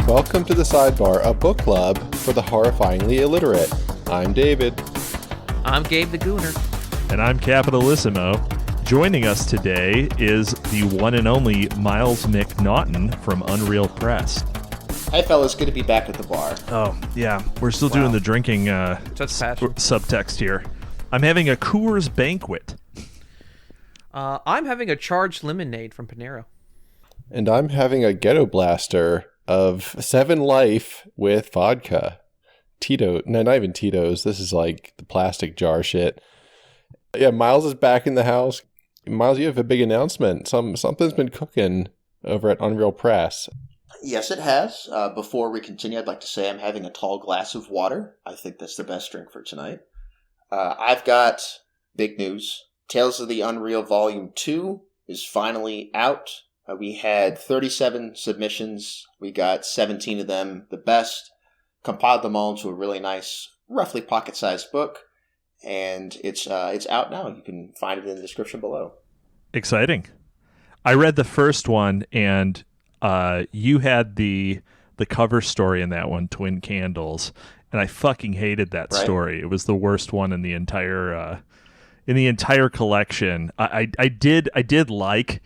Welcome to The Sidebar, a book club for the horrifyingly illiterate. I'm David. I'm Gabe the Gooner. And I'm Capitalissimo. Joining us today is the one and only Miles McNaughton from Unreal Press. Hey fellas, good to be back at the bar. Oh, yeah. We're still doing the drinking subtext here. I'm having a Coors Banquet. I'm having a charged lemonade from Panera. And I'm having a ghetto blaster of 7 Life with vodka. Tito, no, not even Tito's. This is like the plastic jar shit. Yeah, Miles is back in the house. Miles, you have a big announcement. Something's been cooking over at Unreal Press. Yes, it has. Before we continue, I'd like to say I'm having a tall glass of water. I think that's the best drink for tonight. I've got big news. Tales of the Unreal Volume 2 is finally out. We had 37 submissions. We got 17 of them the best. Compiled them all into a really nice, roughly pocket-sized book. And it's out now. You can find it in the description below. Exciting. I read the first one, and you had the cover story in that one, Twin Candles, and I fucking hated that story. It was the worst one in the entire collection. I did like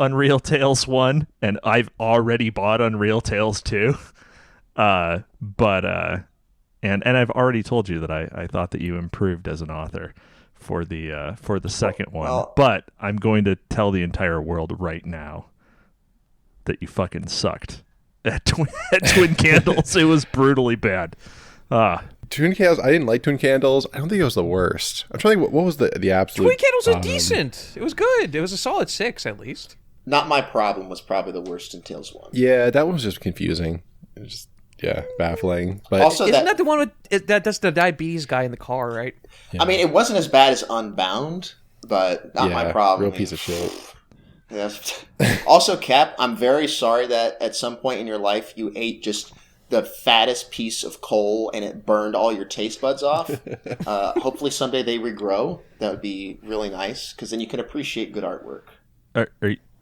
Unreal Tales 1, and I've already bought Unreal Tales 2. And I've already told you that I thought that you improved as an author for the second one. But I'm going to tell the entire world right now that you fucking sucked at Twin Candles. It was brutally bad. Twin Candles, I didn't like Twin Candles. I don't think it was the worst. I'm trying to think, what was the absolute... Twin Candles are decent. It was good. It was a solid 6, at least. Not My Problem was probably the worst in Tales 1. Yeah, that one was just confusing. It was just, baffling. But also, isn't that the one with that's the diabetes guy in the car, right? Yeah. I mean, it wasn't as bad as Unbound, but not My Problem. Real piece of shit. Yes. Also, Cap, I'm very sorry that at some point in your life you ate just the fattest piece of coal and it burned all your taste buds off. Hopefully someday they regrow. That would be really nice, because then you can appreciate good artwork.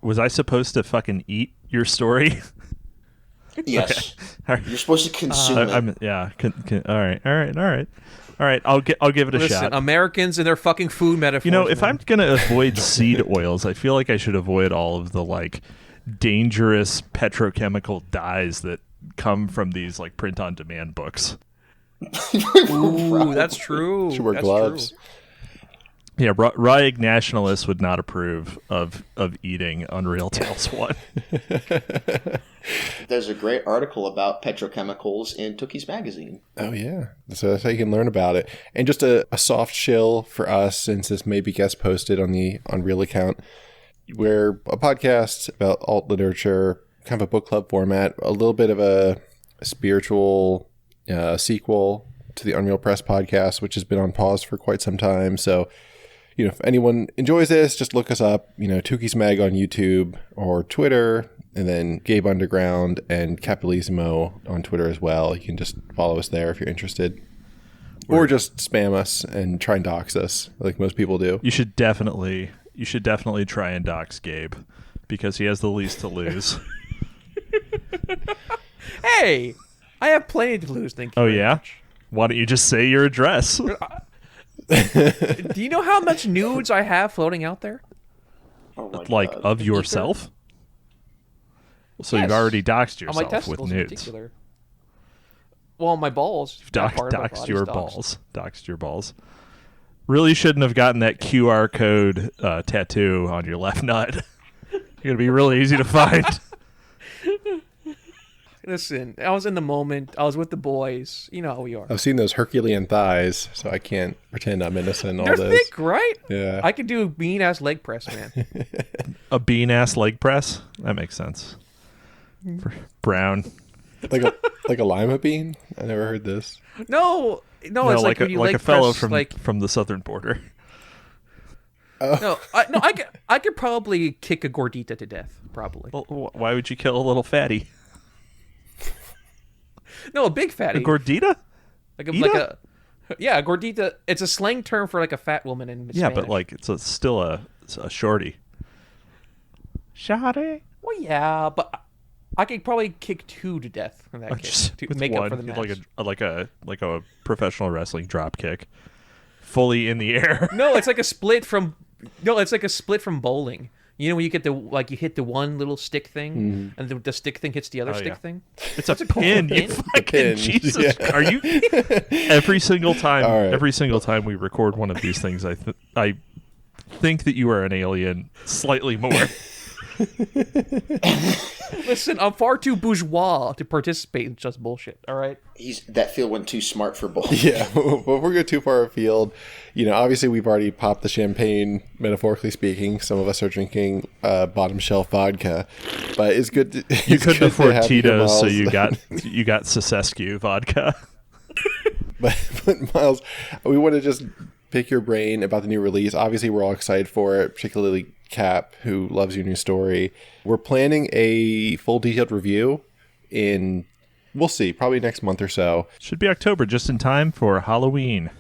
Was I supposed to fucking eat your story? Yes. Okay. You're supposed to consume it. All right. I'll give it a Listen, shot. Americans and their fucking food metaphors. You know, if I'm gonna avoid seed oils, I feel like I should avoid all of the like dangerous petrochemical dyes that come from these like print-on-demand books. Ooh, that's true. Should wear gloves. True. Yeah, Ryeg nationalists would not approve of eating Unreal Tales 1. There's a great article about petrochemicals in Tooky's magazine. Oh, yeah. So that's how you can learn about it. And just a soft chill for us, since this may be guest posted on the Unreal account. We're a podcast about alt literature, kind of a book club format, a little bit of a spiritual sequel to the Unreal Press podcast, which has been on pause for quite some time. So, if anyone enjoys this, just look us up, Tooky's Mag on YouTube or Twitter, and then Gabe Underground and Capitalissimo on Twitter as well. You can just follow us there if you're interested. Or just spam us and try and dox us like most people do. You should definitely try and dox Gabe, because he has the least to lose. Hey, I have plenty to lose, thank you. Oh, yeah? Much. Why don't you just say your address? Do you know how much nudes I have floating out there? Oh like, God. of yourself? So Yes. You've already doxed On my yourself with testicles in nudes. particular. Well, my balls. You've That part of my doxed body's your doxed. balls. Doxed your balls. Really shouldn't have gotten that QR code tattoo on your left nut. You're going to be really easy to find. Listen, I was in the moment. I was with the boys. You know how we are. I've seen those Herculean thighs, so I can't pretend I'm innocent in all They're this. thick, right? Yeah. I could do a mean-ass leg press, man. A bean-ass leg press? That makes sense. Brown. like a lima bean? I never heard this. No, it's like when you leg a fellow press, from the southern border. I could probably kick a gordita to death, probably. Well, why would you kill a little fatty? No, a big fatty. A gordita? a gordita. It's a slang term for like a fat woman in Spanish. But like it's still a shorty. Shorty. Well, yeah, but I could probably kick 2 to death in that case to with make one, up for the match. like a professional wrestling drop kick, fully in the air. No, it's like a split from bowling. You know when you get you hit the one little stick thing, and the stick thing hits the other stick thing. It's a pin. You fucking pin. Jesus! Yeah. Are you? Every single time, All right. every single time we record one of these things, I think that you are an alien slightly more. Listen, I'm far too bourgeois to participate in just bullshit. All right. That field went too smart for both. Yeah, but we're going too far afield. Obviously we've already popped the champagne, metaphorically speaking. Some of us are drinking bottom shelf vodka, but it's good. You couldn't afford to Tito's, so you got Sesescu vodka. But Miles, we want to just pick your brain about the new release. Obviously, we're all excited for it, particularly Cap, who loves your new story. We're planning a full detailed review we'll see, probably next month or so. Should be October, just in time for Halloween.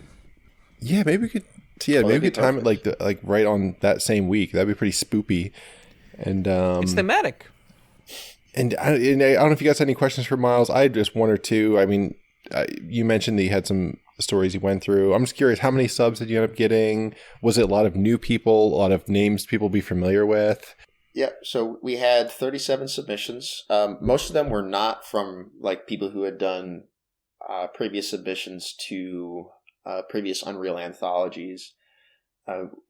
Yeah, maybe we could. Yeah, maybe we could time it like right on that same week. That'd be pretty spoopy. And it's thematic. And I don't know if you guys had any questions for Miles. I had just one or two. I mean, you mentioned that you had some stories you went through. I'm just curious, how many subs did you end up getting? Was it a lot of new people, a lot of names people be familiar with? Yeah, so we had 37 submissions. Most of them were not from people who had done previous submissions to previous Unreal anthologies.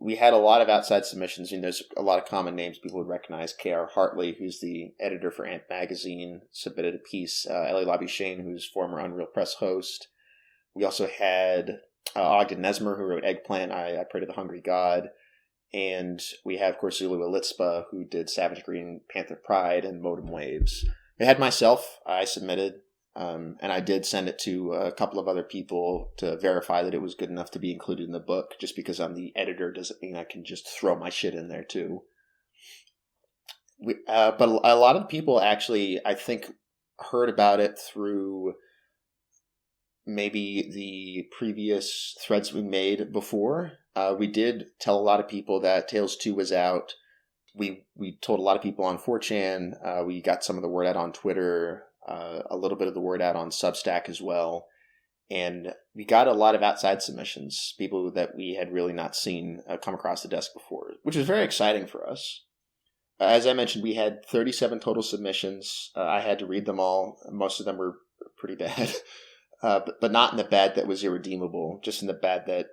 We had a lot of outside submissions. There's a lot of common names people would recognize. K.R. Hartley, who's the editor for Ant Magazine, submitted a piece. Ellie Labuschagne, who's former Unreal Press host. We also had Ogden Nesmer, who wrote Eggplant, I Pray to the Hungry God. And we have, of course, Zulu Alitzpa, who did Savage Green Panther Pride and Modem Waves. We had myself. I submitted, and I did send it to a couple of other people to verify that it was good enough to be included in the book. Just because I'm the editor doesn't mean I can just throw my shit in there, too. But a lot of people actually, I think, heard about it through maybe the previous threads we made before. We did tell a lot of people that Tales 2 was out. We told a lot of people on 4chan. We got some of the word out on Twitter, a little bit of the word out on Substack as well. And we got a lot of outside submissions, people that we had really not seen come across the desk before, which was very exciting for us. As I mentioned, we had 37 total submissions. I had to read them all. Most of them were pretty bad. But not in the bad that was irredeemable, just in the bad that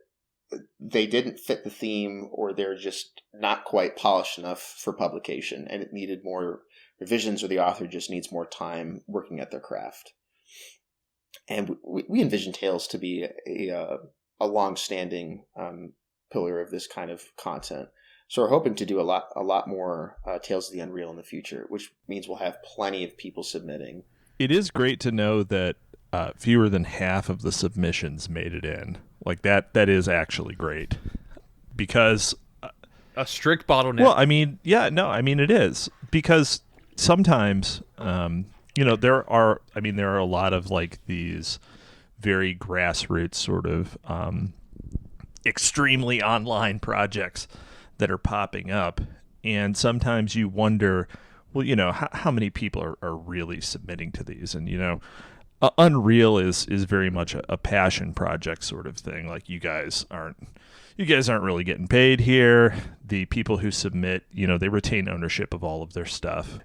they didn't fit the theme or they're just not quite polished enough for publication and it needed more revisions or the author just needs more time working at their craft. And we envision Tales to be a long-standing pillar of this kind of content. So we're hoping to do a lot more Tales of the Unreal in the future, which means we'll have plenty of people submitting. It is great to know that fewer than half of the submissions made it in. Like that is actually great because a strict bottleneck. Well, I mean, it is because sometimes, there are a lot of these very grassroots sort of extremely online projects that are popping up. And sometimes you wonder, well, how many people are really submitting to these? And, Unreal is very much a passion project sort of thing. Like you guys aren't really getting paid here. The people who submit, they retain ownership of all of their stuff.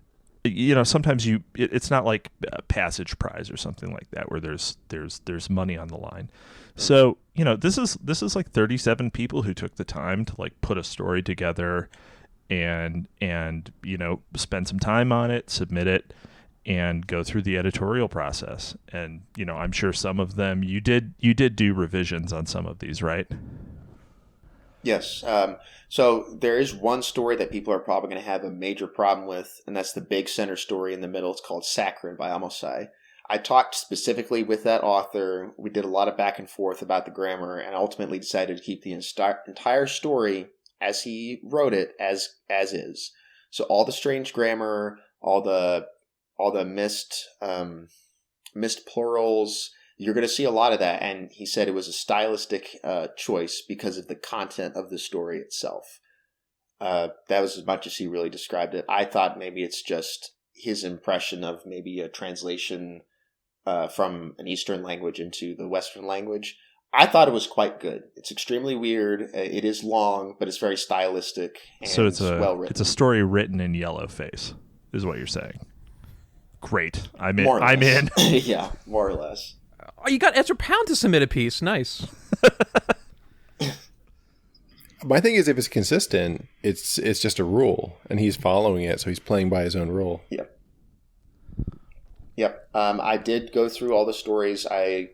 Sometimes it's not like a passage prize or something like that where there's money on the line. So, this is like 37 people who took the time to put a story together and spend some time on it, submit it, and go through the editorial process. And, I'm sure some of them you did do revisions on some of these, right? Yes. So there is one story that people are probably going to have a major problem with, and that's the big center story in the middle. It's called Saccharine by Amosai. I talked specifically with that author. We did a lot of back and forth about the grammar and ultimately decided to keep the entire story as he wrote it as is. So all the strange grammar, all the missed plurals, you're going to see a lot of that. And he said it was a stylistic choice because of the content of the story itself. That was as much as he really described it. I thought maybe it's just his impression of maybe a translation from an Eastern language into the Western language. I thought it was quite good. It's extremely weird. It is long, but it's very stylistic and So it's well written. It's a story written in yellowface, is what you're saying. Great. I'm in. More or less. I'm in. Yeah, more or less. Oh, you got Ezra Pound to submit a piece. Nice. My thing is, if it's consistent, it's just a rule, and he's following it, so he's playing by his own rule. Yep. I did go through all the stories. I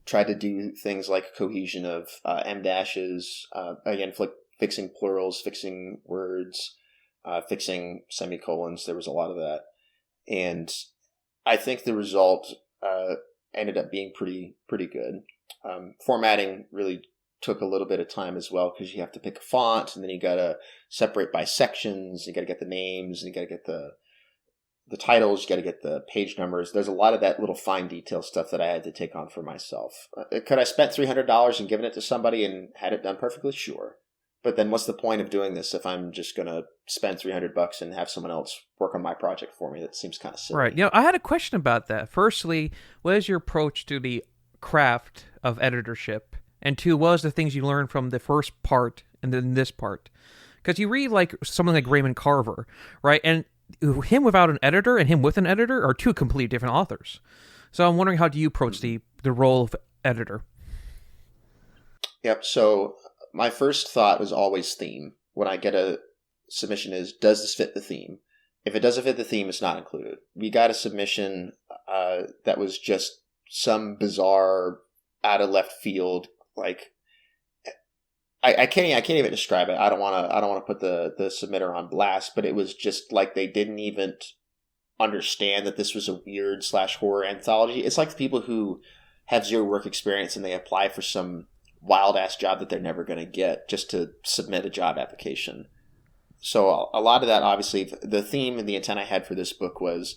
tried to do things like cohesion of M dashes, again, fixing plurals, fixing words, fixing semicolons. There was a lot of that. And I think the result ended up being pretty good. Formatting really took a little bit of time as well, because you have to pick a font, and then you got to separate by sections. You got to get the names, and you got to get the titles. You got to get the page numbers. There's a lot of that little fine detail stuff that I had to take on for myself. Could I spent $300 and given it to somebody and had it done perfectly? Sure. But then what's the point of doing this if I'm just going to spend $300 and have someone else work on my project for me? That seems kind of silly. Right. I had a question about that. Firstly, what is your approach to the craft of editorship? And two, what was the things you learned from the first part and then this part? Because you read like someone like Raymond Carver, right? And him without an editor and him with an editor are two completely different authors. So I'm wondering, how do you approach the role of editor? Yep. So my first thought was always theme. When I get a submission is, does this fit the theme? If it doesn't fit the theme, it's not included. We got a submission that was just some bizarre, out of left field, like I can't even describe it. I don't want to put the submitter on blast, but it was just like they didn't even understand that this was a weird / horror anthology. It's like the people who have zero work experience and they apply for some wild ass job that they're never going to get just to submit a job application. So a lot of that, obviously, the theme and the intent I had for this book was,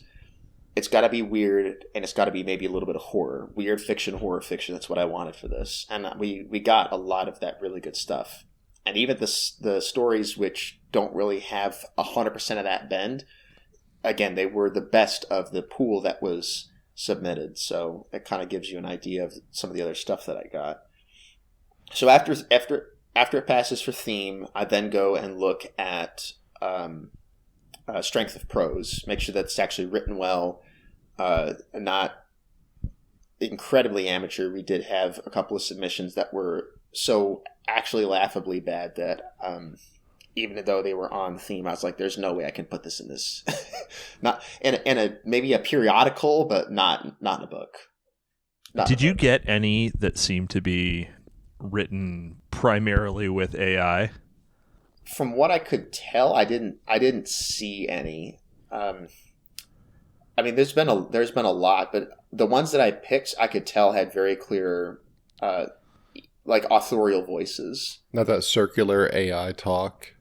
it's got to be weird, and it's got to be maybe a little bit of horror. Weird fiction, horror fiction. That's what I wanted for this. And we got a lot of that really good stuff. And even the stories which don't really have 100% of that bend, again, they were the best of the pool that was submitted. So it kind of gives you an idea of some of the other stuff that I got. So after it passes for theme, I then go and look at strength of prose. Make sure that it's actually written well, not incredibly amateur. We did have a couple of submissions that were so actually laughably bad that even though they were on theme, I was like, "There's no way I can put this in this." Not in a maybe a periodical, but not in a book. Did you get any that seemed to be written primarily with AI? From what I could tell, I didn't see any. I mean, there's been a lot, but the ones that I picked, I could tell had very clear, like authorial voices. Not that circular AI talk.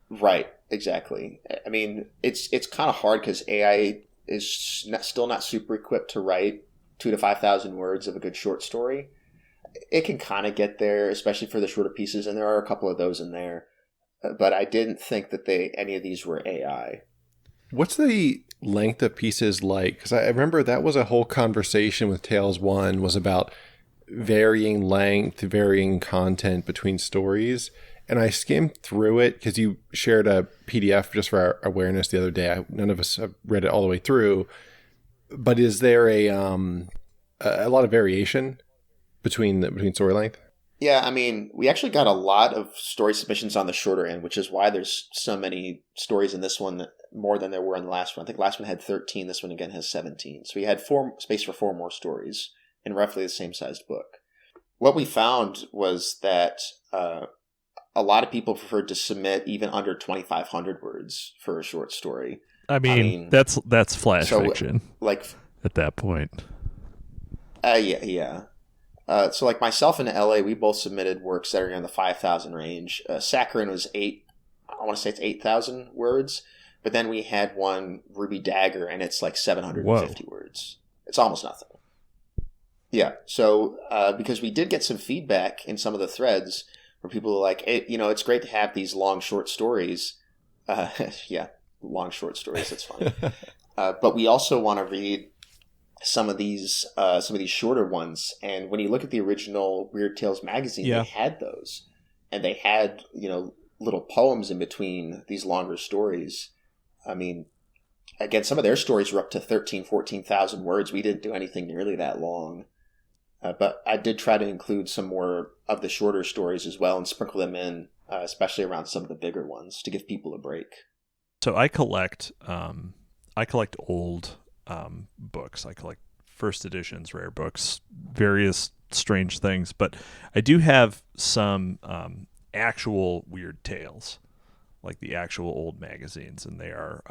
Right. Exactly. I mean, it's kind of hard because AI is still not super equipped to write 2,000 to 5,000 words of a good short story. It can kind of get there, especially for the shorter pieces, and there are a couple of those in there. But I didn't think that any of these were AI. What's the length of pieces like? Because I remember that was a whole conversation with Tales 1 was about varying length, varying content between stories. And I skimmed through it because you shared a PDF just for our awareness the other day. None of us have read it all the way through. But is there a lot of variation between story length? Yeah, I mean, we actually got a lot of story submissions on the shorter end, which is why there's so many stories in this one, more than there were in the last one. I think the last one had 13. This one, again, has 17. So we had space for 4 more stories in roughly the same sized book. What we found was that a lot of people preferred to submit even under 2,500 words for a short story. I mean that's flash fiction, like at that point. Yeah. So like myself and LA, we both submitted works that are in the 5,000 range. Saccharin was 8,000 words, but then we had one, Ruby Dagger, and it's like 750 words. It's almost nothing. Yeah. So because we did get some feedback in some of the threads where people are like, hey, it's great to have these long short stories. Yeah, long short stories. That's funny. But we also want to read some of these shorter ones. And when you look at the original Weird Tales magazine, they had those, and they had little poems in between these longer stories. I mean, again, some of their stories were up to 14,000 words. We didn't do anything nearly that long. But I did try to include some more of the shorter stories as well and sprinkle them in, especially around some of the bigger ones to give people a break. So I collect old books. I collect first editions, rare books, various strange things. But I do have some actual Weird Tales, like the actual old magazines, and they are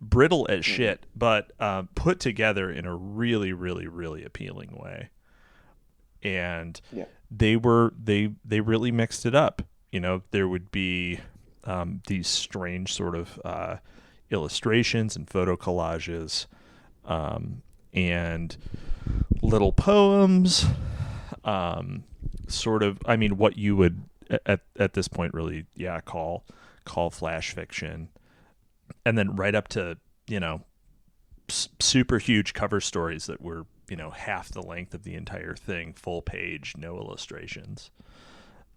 brittle as shit, but put together in a really, really, really appealing way. And they really mixed it up. There would be these strange sort of illustrations and photo collages, and little poems, sort of, I mean, what you would at this point really call flash fiction. And then right up to, super huge cover stories that were, half the length of the entire thing, full page, no illustrations.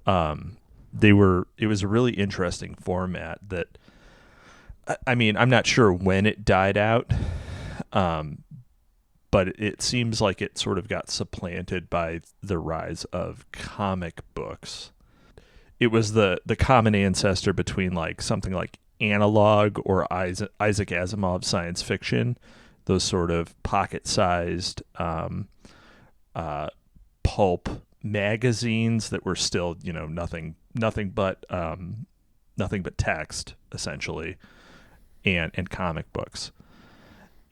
It was a really interesting format that, I mean, I'm not sure when it died out, but it seems like it sort of got supplanted by the rise of comic books. It was the common ancestor between like something like Analog or Isaac Asimov science fiction, those sort of pocket-sized pulp magazines that were still, nothing but text essentially, and comic books,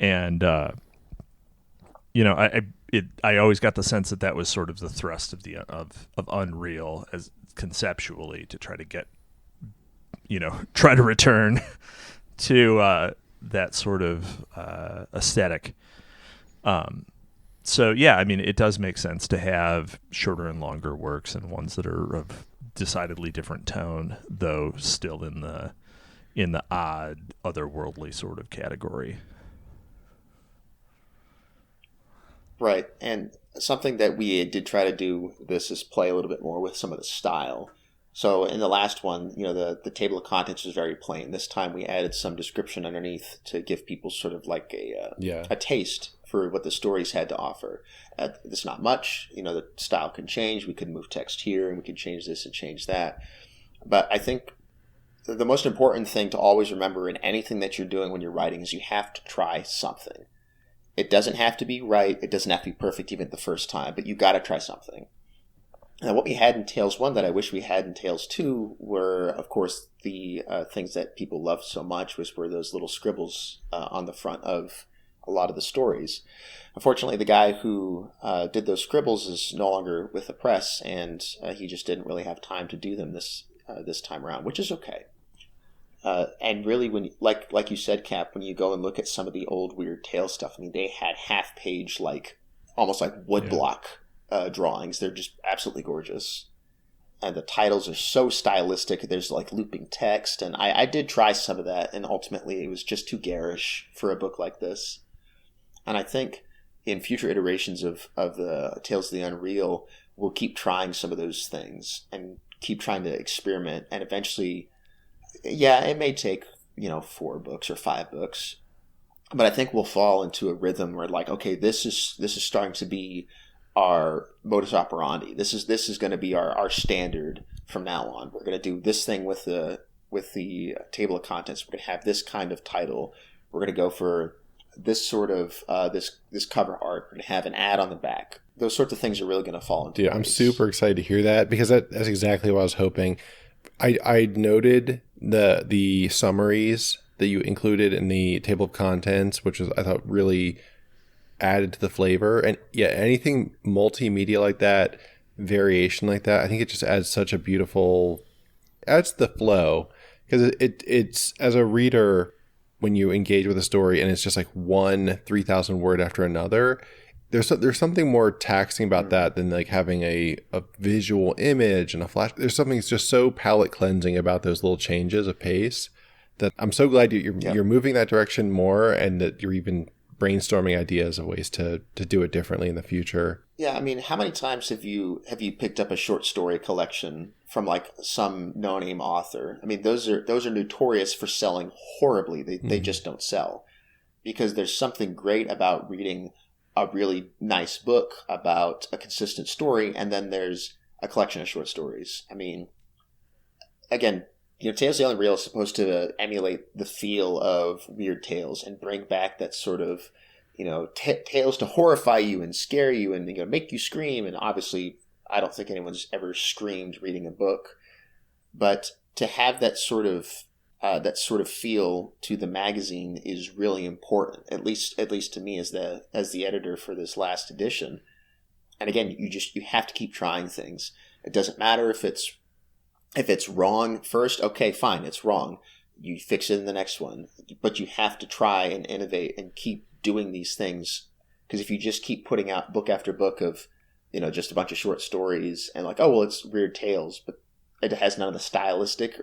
and I always got the sense that was sort of the thrust of of Unreal as conceptually, to try to get, try to return to that sort of aesthetic. So yeah, I mean, it does make sense to have shorter and longer works and ones that are of decidedly different tone, though still in the odd, otherworldly sort of category. Right, and something that we did try to do this is play a little bit more with some of the style. So in the last one, the table of contents was very plain. This time we added some description underneath to give people sort of like a taste for what the stories had to offer. It's not much. The style can change. We could move text here, and we could change this and change that. But I think the most important thing to always remember in anything that you're doing when you're writing is you have to try something. It doesn't have to be right. It doesn't have to be perfect even the first time, but you got to try something. Now, what we had in Tales 1 that I wish we had in Tales 2 were, of course, the things that people loved so much, were those little scribbles on the front of a lot of the stories. Unfortunately, the guy who did those scribbles is no longer with the press, and he just didn't really have time to do them this time around, which is okay. And really, when like you said, Cap, when you go and look at some of the old Weird Tales stuff, I mean, they had half-page, almost like woodblock drawings. They're just absolutely gorgeous. And the titles are so stylistic. There's looping text, and I did try some of that, and ultimately it was just too garish for a book like this. And I think in future iterations of the Tales of the Unreal, we'll keep trying some of those things and keep trying to experiment, and eventually, it may take 4 books or 5 books, but I think we'll fall into a rhythm where okay, this is starting to be our modus operandi. This is going to be our standard from now on. We're going to do this thing with the table of contents. We're going to have this kind of title. We're going to go for this sort of this cover art. We're going to have an ad on the back. Those sorts of things are really going to fall into place. I'm super excited to hear that, because that's exactly what I was hoping. I noted the summaries that you included in the table of contents, which was, I thought, really added to the flavor. And anything multimedia like that, variation like that, I think it just adds such a beautiful, adds the flow, because it's as a reader, when you engage with a story and it's just one 3,000 word after another, there's something more taxing about that than having a visual image and a flash. There's something that's just so palate cleansing about those little changes of pace that I'm so glad you're Yep. you're moving that direction more, and that you're even brainstorming ideas of ways to do it differently in the future. Yeah, I mean, how many times have you picked up a short story collection from like some no-name author? I mean, those are notorious for selling horribly. They just don't sell, because there's something great about reading a really nice book about a consistent story, and then there's a collection of short stories. I mean, again, Tales of the Unreal is supposed to emulate the feel of Weird Tales and bring back that sort of, tales to horrify you and scare you and make you scream. And obviously, I don't think anyone's ever screamed reading a book, but to have that sort of feel to the magazine is really important. At least to me as the editor for this last edition. And again, you have to keep trying things. It doesn't matter if it's wrong first. Okay, fine, it's wrong. You fix it in the next one, but you have to try and innovate and keep doing these things, because if you just keep putting out book after book of just a bunch of short stories and like, oh well, it's Weird Tales, but it has none of the stylistic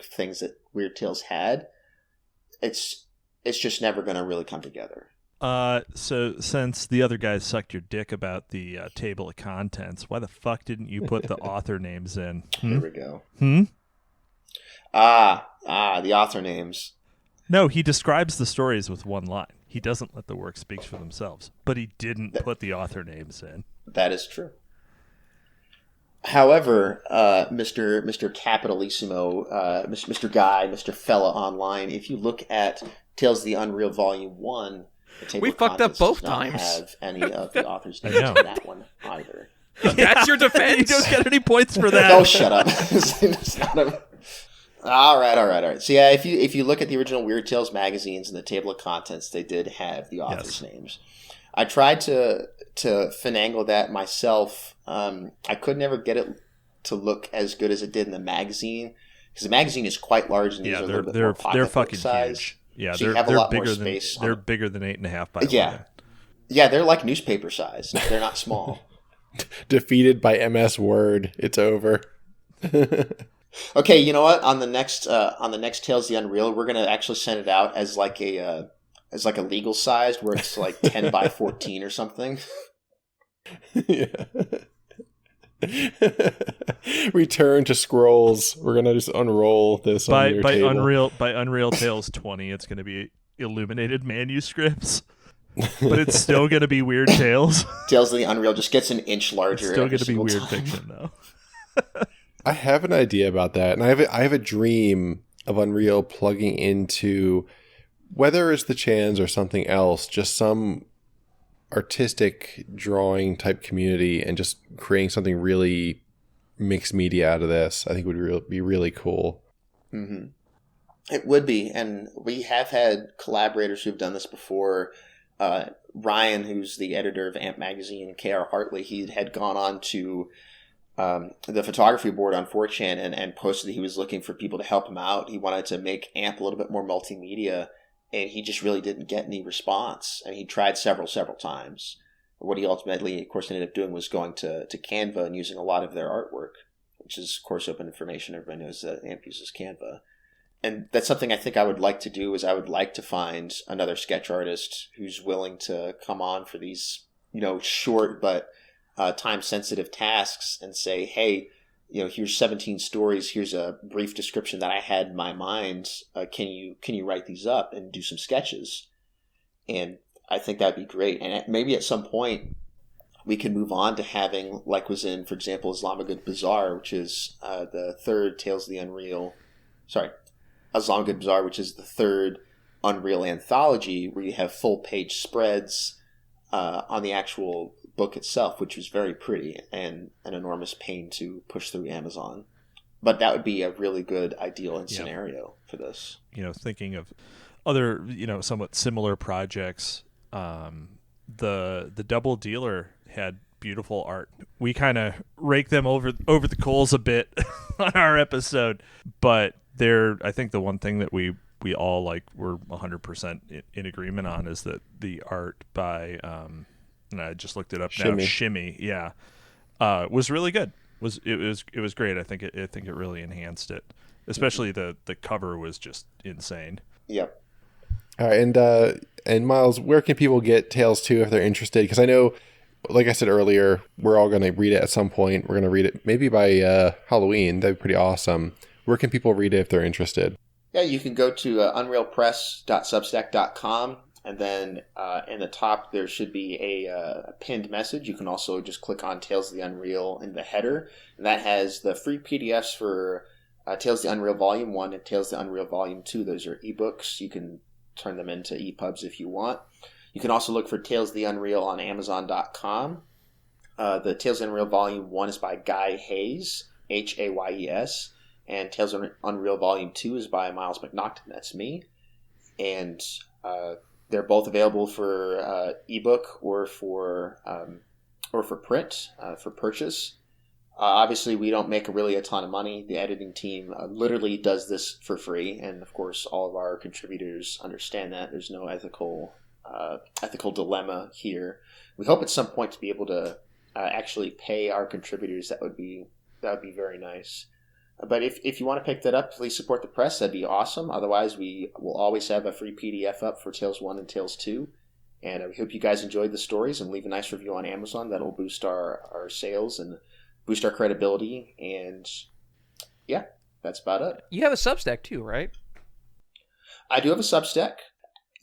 things that Weird Tales had, it's just never going to really come together. So since the other guys sucked your dick about the table of contents, why the fuck didn't you put the author names in? Here we go. The author names. No, he describes the stories with one line. He doesn't let the work speak for themselves, but he didn't put the author names in. That is true. However, Mr. Capitalissimo, Mr. Guy, Mr. Fella Online, if you look at Tales of the Unreal Volume 1, the table We of fucked up contents both does not times. have any of the authors' I names know. in that one either. That's your You defense. don't get any points for that. Oh, shut up. It's not a... All right. So yeah, if you look at the original Weird Tales magazines and the table of contents, they did have the authors' names. I tried to finagle that myself. I could never get it to look as good as it did in the magazine, because the magazine is quite large and these are a little bit more pocket they're book fucking size. huge. Yeah, So you they're have a lot more bigger space than on they're it. bigger than 8.5 by 11. Yeah, they're like newspaper size. They're not small. Defeated by MS Word. It's over. Okay, you know what? On the next Tales of the Unreal, we're gonna actually send it out as like a legal sized, where it's like 10 by 14 or something. Yeah. Return to scrolls. We're gonna just unroll this on your table. By Unreal Tales 20, it's going to be illuminated manuscripts, but it's still going to be Weird Tales. Tales of the Unreal just gets an inch larger. It's still every going to be single weird time. fiction, though. I have an idea about that, and I have a dream of Unreal plugging into, whether it's the Chans or something else, just some artistic drawing type community, and just creating something really mixed media out of this. I think would be really cool. Mm-hmm. It would be, and we have had collaborators who've done this before. Ryan, who's the editor of AMP Magazine, and K.R. Hartley, he had gone on to the photography board on 4chan and posted that he was looking for people to help him out. He wanted to make AMP a little bit more multimedia, and he just really didn't get any response. And he tried several times. What he ultimately, of course, ended up doing was going to Canva and using a lot of their artwork, which is, of course, open information. Everybody knows that AMP uses Canva. And that's something I think I would like to do, is I would like to find another sketch artist who's willing to come on for these, short but time-sensitive tasks and say, hey, here's 17 stories. Here's a brief description that I had in my mind. Can you write these up and do some sketches? And I think that'd be great. And maybe at some point we can move on to having, like was in, for example, Islamabad Bazaar, which is the third Tales of the Unreal. Sorry, Islamabad Bazaar, which is the third Unreal anthology, where you have full-page spreads on the actual book itself, which was very pretty and an enormous pain to push through Amazon. But that would be a really good ideal and scenario for this. Thinking of other, somewhat similar projects, the Double Dealer had beautiful art. We kind of rake them over the coals a bit on our episode, but I think the one thing that we all were 100% in agreement on is that the art by and I just looked it up now. Shimmy, was really good. It was great. I think it really enhanced it. Especially the cover was just insane. Yep. All right, and Miles, where can people get Tales 2 if they're interested? Because I know, like I said earlier, we're all going to read it at some point. We're going to read it maybe by Halloween. That'd be pretty awesome. Where can people read it if they're interested? Yeah, you can go to unrealpress.substack.com, and then in the top there should be a pinned message. You can also just click on Tales of the Unreal in the header, and that has the free PDFs for Tales of the Unreal Volume 1 and Tales of the Unreal Volume 2. Those are ebooks. You can turn them into EPUBs if you want. You can also look for Tales of the Unreal on Amazon.com. The Tales of the Unreal Volume 1 is by Guy Hayes, Hayes, and Tales of Unreal Volume 2 is by Miles McNaughton, that's me. And they're both available for ebook or for print, for purchase. Obviously, we don't make really a ton of money. The editing team literally does this for free, and of course, all of our contributors understand that. There's no ethical dilemma here. We hope at some point to be able to actually pay our contributors. That would be very nice. But if you want to pick that up, please support the press. That'd be awesome. Otherwise, we will always have a free PDF up for Tales 1 and Tales 2. And we hope you guys enjoyed the stories, and leave a nice review on Amazon. That'll boost our sales and boost our credibility. And yeah, that's about it. You have a Substack too, right? I do have a Substack.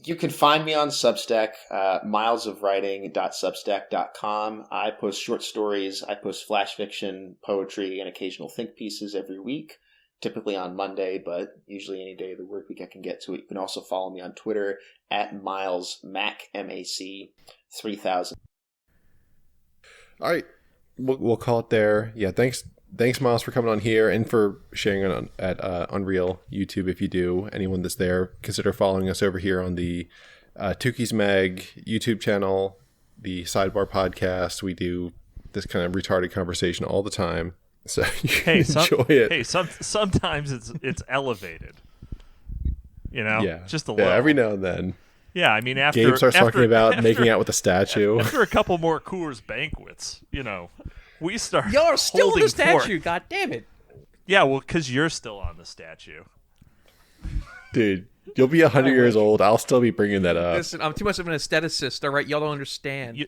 You can find me on Substack, milesofwriting.substack.com. I post short stories, I post flash fiction, poetry, and occasional think pieces every week, typically on Monday, but usually any day of the work week I can get to it. You can also follow me on Twitter at MilesMac, MAC 3000. All right, we'll call it there. Yeah, thanks, Miles, for coming on here and for sharing it at Unreal YouTube. If you do, anyone that's there, consider following us over here on the Tooky's Mag YouTube channel, the Sidebar podcast. We do this kind of retarded conversation all the time, so you can enjoy it. Hey, sometimes it's elevated. You know, yeah, just a little. Yeah, every now and then. Yeah, I mean, Gabe starts talking about making out with a statue. After a couple more Coors banquets, you know, we start. Y'all are still on the statue. Forth. God damn it! Yeah, well, because you're still on the statue, dude. You'll be 100 years old. I'll still be bringing that up. Listen, I'm too much of an aestheticist. All right, y'all don't understand.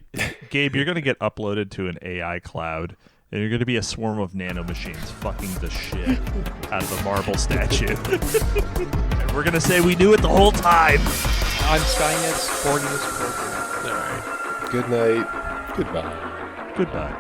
Gabe, you're gonna get uploaded to an AI cloud, and you're gonna be a swarm of nanomachines fucking the shit out of the marble statue. And we're gonna say we knew it the whole time. I'm Skynet's 40th program. All right. Good night. Goodbye. Goodbye.